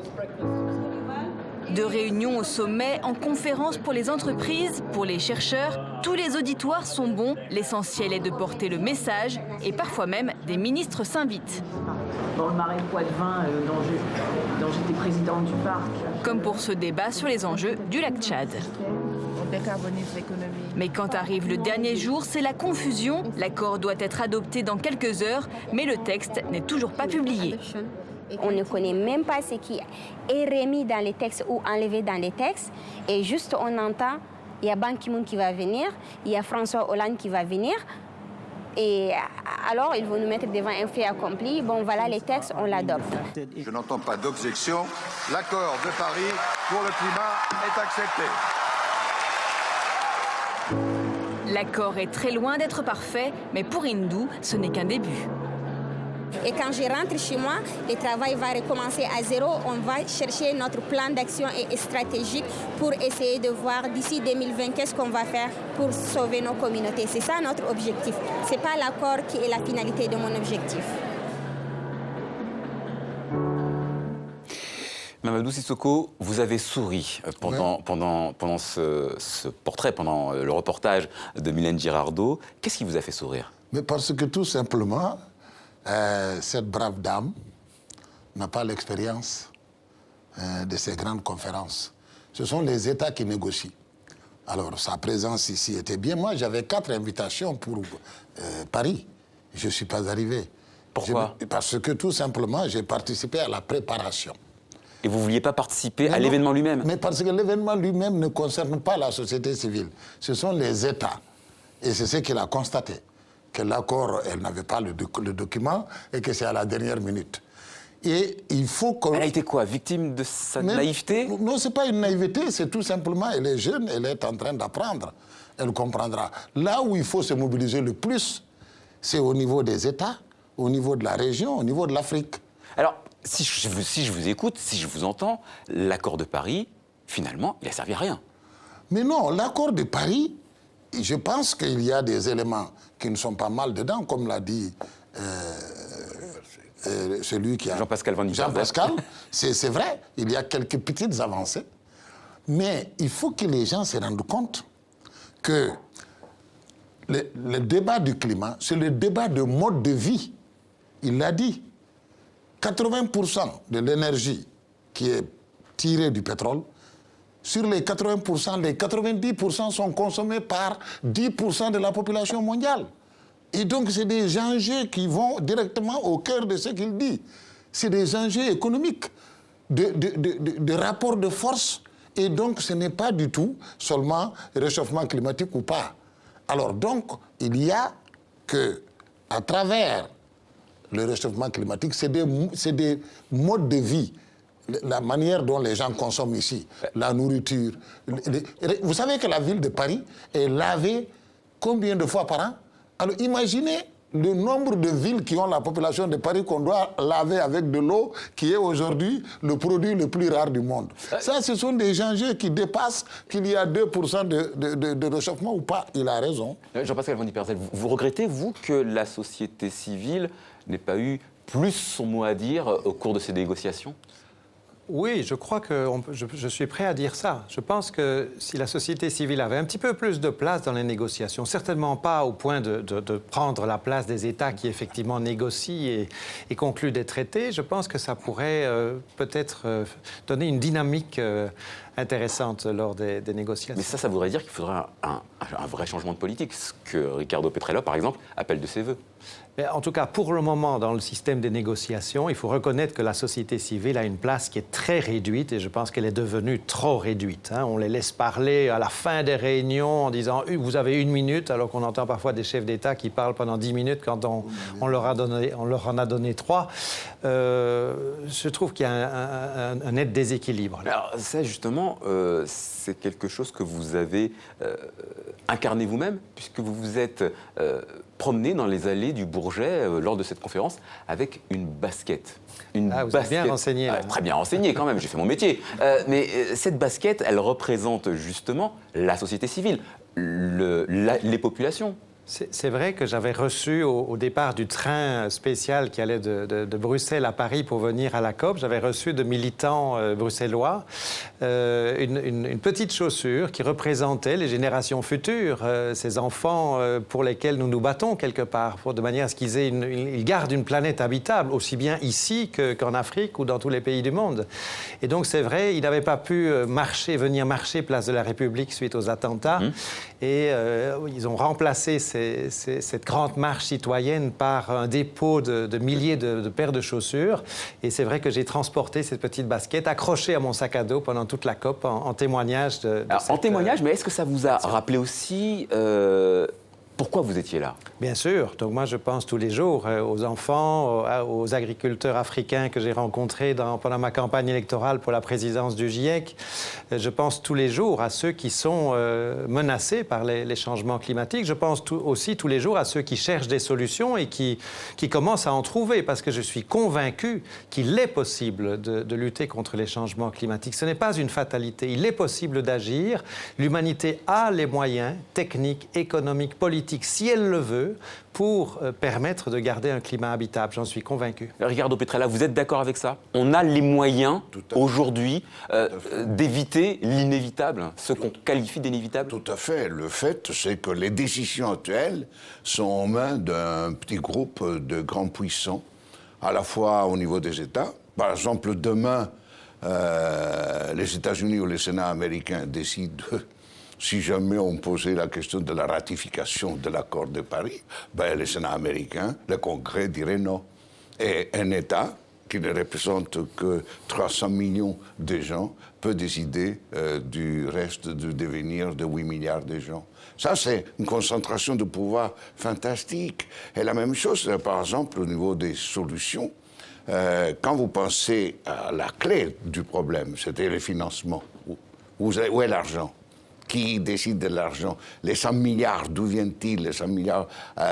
De réunions au sommet, en conférence pour les entreprises, pour les chercheurs, tous les auditoires sont bons. L'essentiel est de porter le message et parfois même des ministres s'invitent. Dans le marais de Poitevin, dont j'étais présidente du parc. Comme pour ce débat sur les enjeux du lac Tchad. On décarbonise l'économie. Mais quand arrive le dernier jour, c'est la confusion. L'accord doit être adopté dans quelques heures, mais le texte n'est toujours pas publié. On ne connaît même pas ce qui est remis dans les textes ou enlevé dans les textes. Et juste on entend, il y a Ban Ki-moon qui va venir, il y a François Hollande qui va venir. Et alors, ils vont nous mettre devant un fait accompli. Bon, voilà les textes, on l'adopte. Je n'entends pas d'objection. L'accord de Paris pour le climat est accepté. L'accord est très loin d'être parfait, mais pour Hindou, ce n'est qu'un début. Et quand je rentre chez moi, le travail va recommencer à zéro. On va chercher notre plan d'action et stratégique pour essayer de voir d'ici 2020 qu'est-ce qu'on va faire pour sauver nos communautés. C'est ça notre objectif. Ce n'est pas l'accord qui est la finalité de mon objectif. Mamadou Sissoko, vous avez souri pendant ce portrait, pendant le reportage de Mylène Girardot. Qu'est-ce qui vous a fait sourire? Mais parce que tout simplement, cette brave dame n'a pas l'expérience de ces grandes conférences. Ce sont les États qui négocient. Alors, sa présence ici était bien. Moi, j'avais 4 invitations pour Paris. Je ne suis pas arrivé. Pourquoi? Parce que tout simplement, j'ai participé à la préparation. Et vous ne vouliez pas participer à l'événement lui-même? Mais parce que l'événement lui-même ne concerne pas la société civile. Ce sont les États. Et c'est ce qu'il a constaté. Que l'accord, elle n'avait pas le document et que c'est à la dernière minute. Et il faut que... Elle a été quoi? Victime de sa naïveté? Non, ce n'est pas une naïveté, c'est tout simplement, elle est jeune, elle est en train d'apprendre. Elle comprendra. Là où il faut se mobiliser le plus, c'est au niveau des États, au niveau de la région, au niveau de l'Afrique. Alors, si je vous écoute, si je vous entends, l'accord de Paris, finalement, il n'a servi à rien. Mais non, l'accord de Paris, je pense qu'il y a des éléments qui ne sont pas mal dedans, comme l'a dit celui qui a... Jean-Pascal Van Dieterzen. Jean-Pascal, c'est vrai, il y a quelques petites avancées, mais il faut que les gens se rendent compte que le débat du climat, c'est le débat de mode de vie. Il l'a dit. 80% de l'énergie qui est tirée du pétrole, sur les 80%, les 90% sont consommés par 10% de la population mondiale. Et donc, c'est des enjeux qui vont directement au cœur de ce qu'il dit. C'est des enjeux économiques, de rapport de force. Et donc, ce n'est pas du tout seulement réchauffement climatique ou pas. Alors, donc, il y a que, à travers le réchauffement climatique, c'est des modes de vie. La manière dont les gens consomment ici, la nourriture. Vous savez que la ville de Paris est lavée combien de fois par an? Alors imaginez le nombre de villes qui ont la population de Paris qu'on doit laver avec de l'eau, qui est aujourd'hui le produit le plus rare du monde. Ça, ce sont des enjeux qui dépassent qu'il y a 2% de réchauffement ou pas. Il a raison. Jean-Pascal Van Dieterzen, vous regrettez, vous, que la société civile n'ait pas eu plus son mot à dire au cours de ces négociations? Oui, je crois que je suis prêt à dire ça. Je pense que si la société civile avait un petit peu plus de place dans les négociations, certainement pas au point de prendre la place des États qui effectivement négocient et concluent des traités, je pense que ça pourrait peut-être donner une dynamique intéressante lors des négociations. Mais ça voudrait dire qu'il faudrait un vrai changement de politique, ce que Ricardo Petrella, par exemple, appelle de ses voeux. Mais en tout cas, pour le moment, dans le système des négociations, il faut reconnaître que la société civile a une place qui est très réduite et je pense qu'elle est devenue trop réduite. On les laisse parler à la fin des réunions en disant « vous avez 1 minute », alors qu'on entend parfois des chefs d'État qui parlent pendant 10 minutes quand on leur en a donné 3. Je trouve qu'il y a un net déséquilibre. Alors ça, justement, c'est quelque chose que vous avez incarné vous-même, puisque vous vous êtes promené dans les allées du Bourget lors de cette conférence avec une basket. Vous êtes bien renseigné. Très bien renseigné quand même, j'ai fait mon métier. Mais cette basket, elle représente justement la société civile, les populations. C'est vrai que j'avais reçu au départ du train spécial qui allait de Bruxelles à Paris pour venir à la COP, j'avais reçu de militants bruxellois une petite chaussure qui représentait les générations futures, ces enfants pour lesquels nous nous battons quelque part, de manière à ce qu'ils gardent une planète habitable, aussi bien ici qu'en Afrique ou dans tous les pays du monde. Et donc c'est vrai, ils n'avaient pas pu venir marcher place de la République suite aux attentats, et ils ont remplacé cette grande marche citoyenne par un dépôt de milliers de paires de chaussures. Et c'est vrai que j'ai transporté cette petite basket accrochée à mon sac à dos pendant toute la COP en témoignage en témoignage, mais est-ce que ça vous a rappelé aussi pourquoi vous étiez là? Bien sûr. Donc moi, je pense tous les jours aux enfants, aux agriculteurs africains que j'ai rencontrés pendant ma campagne électorale pour la présidence du GIEC. Je pense tous les jours à ceux qui sont menacés par les changements climatiques. Je pense aussi tous les jours à ceux qui cherchent des solutions et qui commencent à en trouver, parce que je suis convaincu qu'il est possible de lutter contre les changements climatiques. Ce n'est pas une fatalité. Il est possible d'agir. L'humanité a les moyens techniques, économiques, politiques, si elle le veut, pour permettre de garder un climat habitable. J'en suis convaincu. Ricardo Petrella, vous êtes d'accord avec ça? On a les moyens aujourd'hui d'éviter l'inévitable, ce qu'on qualifie d'inévitable? Tout à fait. Le fait, c'est que les décisions actuelles sont aux mains d'un petit groupe de grands puissants, à la fois au niveau des États. Par exemple, demain, les États-Unis ou le Sénat américain décident si jamais on posait la question de la ratification de l'accord de Paris, ben, le Sénat américain, le Congrès dirait non. Et un État qui ne représente que 300 millions de gens peut décider du reste du devenir de 8 milliards de gens. Ça, c'est une concentration de pouvoir fantastique. Et la même chose, par exemple, au niveau des solutions. Quand vous pensez à la clé du problème, c'était le financement. Où est l'argent? Qui décide de l'argent? Les 100 milliards, d'où viennent-ils, les 100 milliards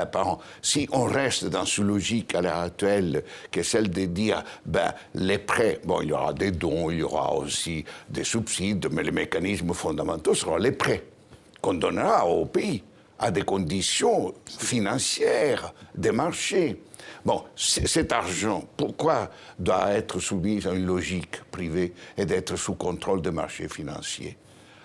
par an? Si on reste dans cette logique à l'heure actuelle, qui est celle de dire, ben, les prêts, bon, il y aura des dons, il y aura aussi des subsides, mais les mécanismes fondamentaux seront les prêts qu'on donnera au pays à des conditions financières, des marchés. Bon, cet argent, pourquoi doit être soumis à une logique privée et d'être sous contrôle des marchés financiers?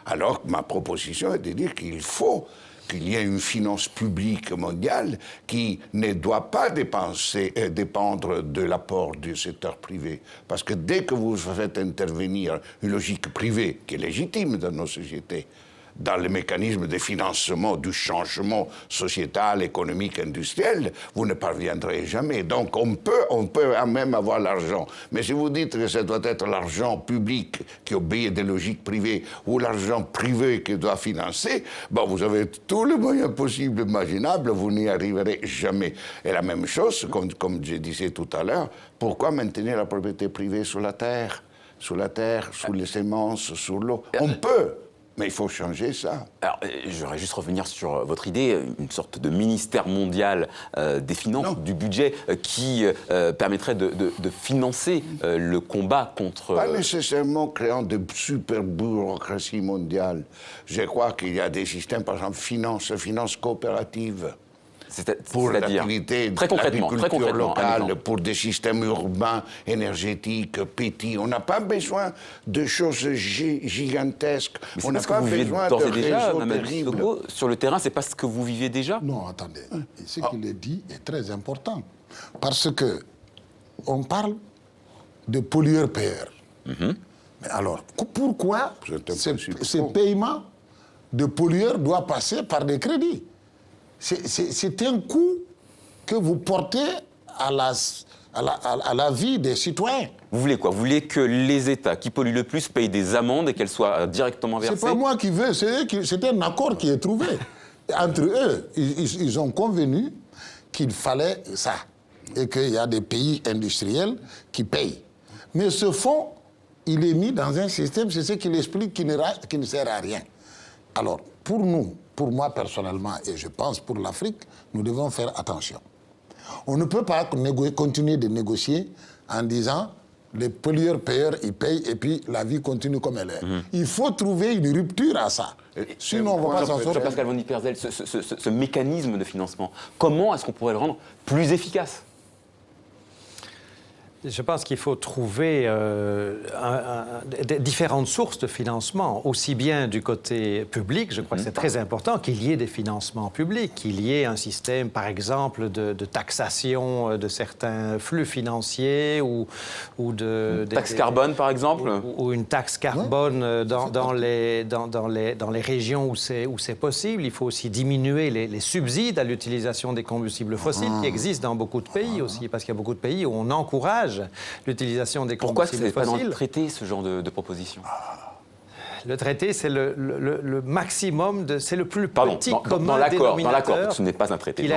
Alors ma proposition est de dire qu'il faut qu'il y ait une finance publique mondiale qui ne doit pas dépendre de l'apport du secteur privé. Parce que dès que vous faites intervenir une logique privée, qui est légitime dans nos sociétés, dans le mécanisme de financement du changement sociétal, économique, industriel, vous ne parviendrez jamais. Donc on peut même avoir l'argent. Mais si vous dites que ça doit être l'argent public qui obéit à des logiques privées ou l'argent privé qui doit financer, bon, vous avez tous les moyens possibles, imaginables, vous n'y arriverez jamais. Et la même chose, comme je disais tout à l'heure, pourquoi maintenir la propriété privée sur la terre, sous les semences, sur l'eau? On peut. Mais il faut changer ça. Alors, je voudrais juste revenir sur votre idée, une sorte de ministère mondial des finances, du budget, qui permettrait de financer le combat contre... Pas nécessairement créant de super bureaucratie mondiale. Je crois qu'il y a des systèmes, par exemple, finance coopérative. Pour l'activité de l'agriculture locale, pour des systèmes urbains, énergétiques, petits. On n'a pas besoin de choses gigantesques. On n'a pas besoin de réseaux terribles. Sur le terrain, c'est pas ce que vous vivez déjà? Non, attendez. Ce qu'il a dit est très important. Parce que on parle de pollueur-payeur. Mais alors, pourquoi ce paiement de pollueur doit passer par des crédits? C'est un coût que vous portez à la vie des citoyens. Vous voulez quoi? Vous voulez que les États qui polluent le plus payent des amendes et qu'elles soient directement versées? C'est pas moi qui veux, c'est un accord qui est trouvé. Entre eux, ils ont convenu qu'il fallait ça. Et qu'il y a des pays industriels qui payent. Mais ce fonds, il est mis dans un système, c'est ce qu'il explique, qui ne sert à rien. Alors, pour nous, pour moi personnellement, et je pense pour l'Afrique, nous devons faire attention. On ne peut pas continuer de négocier en disant Les pollueurs-payeurs, ils payent et puis la vie continue comme elle est. Il faut trouver une rupture à ça. Sinon, on ne va pas s'en sortir. Jean-Pascal Van Diepersel, ce mécanisme de financement, comment est-ce qu'on pourrait le rendre plus efficace ? Je pense qu'il faut trouver différentes sources de financement, aussi bien du côté public, je crois que c'est très important qu'il y ait des financements publics, qu'il y ait un système, par exemple, de taxation de certains flux financiers ou de... Taxe carbone, par exemple ? Ou une taxe carbone dans les régions où c'est possible. Il faut aussi diminuer les subsides à l'utilisation des combustibles fossiles qui existent dans beaucoup de pays aussi, parce qu'il y a beaucoup de pays où on encourage l'utilisation des combustibles fossiles. Pourquoi ce n'est pas dans le traité, ce genre de proposition ? Le traité, c'est le maximum, c'est le plus petit commun dénominateur. Dans l'accord, ce n'est pas un traité.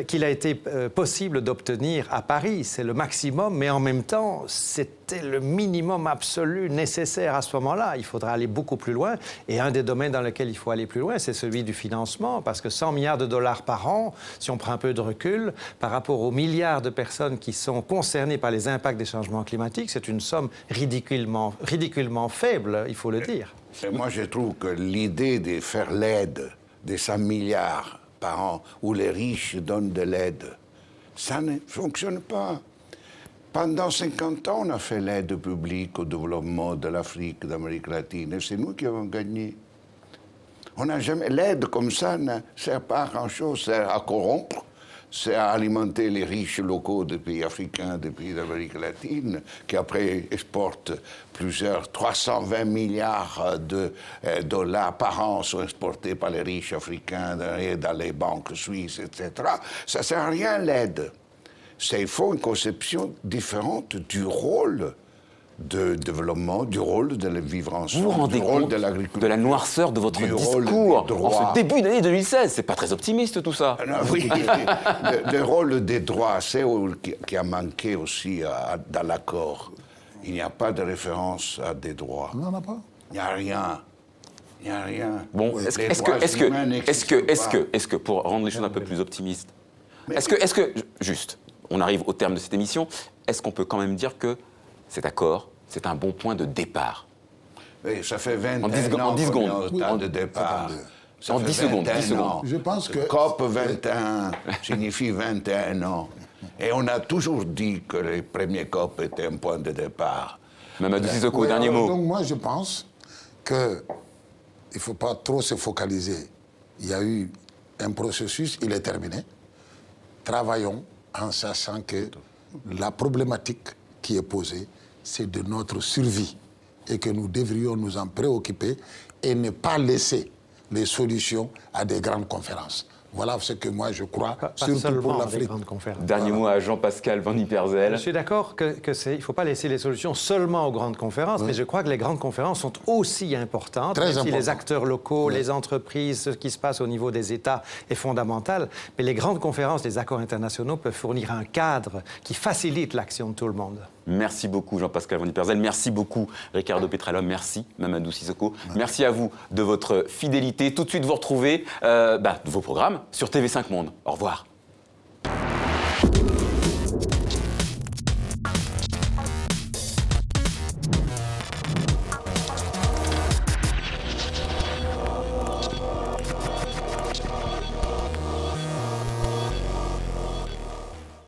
Qu'il a été possible d'obtenir à Paris. C'est le maximum, mais en même temps, c'était le minimum absolu nécessaire à ce moment-là. Il faudra aller beaucoup plus loin. Et un des domaines dans lesquels il faut aller plus loin, c'est celui du financement, parce que 100 milliards de dollars par an, si on prend un peu de recul, par rapport aux milliards de personnes qui sont concernées par les impacts des changements climatiques, c'est une somme ridiculement faible, il faut le dire. Et moi, je trouve que l'idée de faire l'aide de 100 milliards par an, où les riches donnent de l'aide, ça ne fonctionne pas. Pendant 50 ans, on a fait l'aide publique au développement de l'Afrique, d'Amérique latine, et c'est nous qui avons gagné. On n'a jamais... L'aide comme ça ne sert pas à grand-chose, sert à corrompre, c'est à alimenter les riches locaux des pays africains, des pays d'Amérique latine, qui après exportent 320 milliards de dollars par an sont exportés par les riches africains dans les banques suisses, etc. Ça ne sert à rien l'aide. Il faut une conception différente du rôle de développement, du rôle de vivre ensemble, vous vous rendez compte de la noirceur de votre discours en ce début d'année 2016. C'est pas très optimiste tout ça. Non, oui, le rôle des droits, c'est qui a manqué aussi dans l'accord. Il n'y a pas de référence à des droits. Il n'y en a pas. Il n'y a rien. Il n'y a rien. Bon, est-ce que, pour rendre les choses un peu plus optimistes, est-ce que, juste, on arrive au terme de cette émission, est-ce qu'on peut quand même dire que cet accord, c'est un bon point de départ? Oui, ça fait 20 ans. En 10 secondes. De départ. En 10 secondes. Je pense que... COP 21 signifie 21 ans. Et on a toujours dit que les premiers COP étaient un point de départ. Mamadou Sissoko, dernier mot. Donc moi, je pense qu'il ne faut pas trop se focaliser. Il y a eu un processus, il est terminé. Travaillons en sachant que la problématique qui est posée, c'est de notre survie et que nous devrions nous en préoccuper et ne pas laisser les solutions à des grandes conférences. Voilà ce que moi je crois, surtout pour l'Afrique. Dernier mot à Jean-Pascal Van Diepersel. Je suis d'accord qu'il ne faut pas laisser les solutions seulement aux grandes conférences, mais je crois que les grandes conférences sont aussi importantes, même si les acteurs locaux, les entreprises, ce qui se passe au niveau des États est fondamental. Mais les grandes conférences, les accords internationaux peuvent fournir un cadre qui facilite l'action de tout le monde. Merci beaucoup Jean-Pascal Van Diepersel, merci beaucoup Ricardo Petralhomme, merci Mamadou Sissoko, merci à vous de votre fidélité. Tout de suite vous retrouvez vos programmes sur TV5 Monde. Au revoir.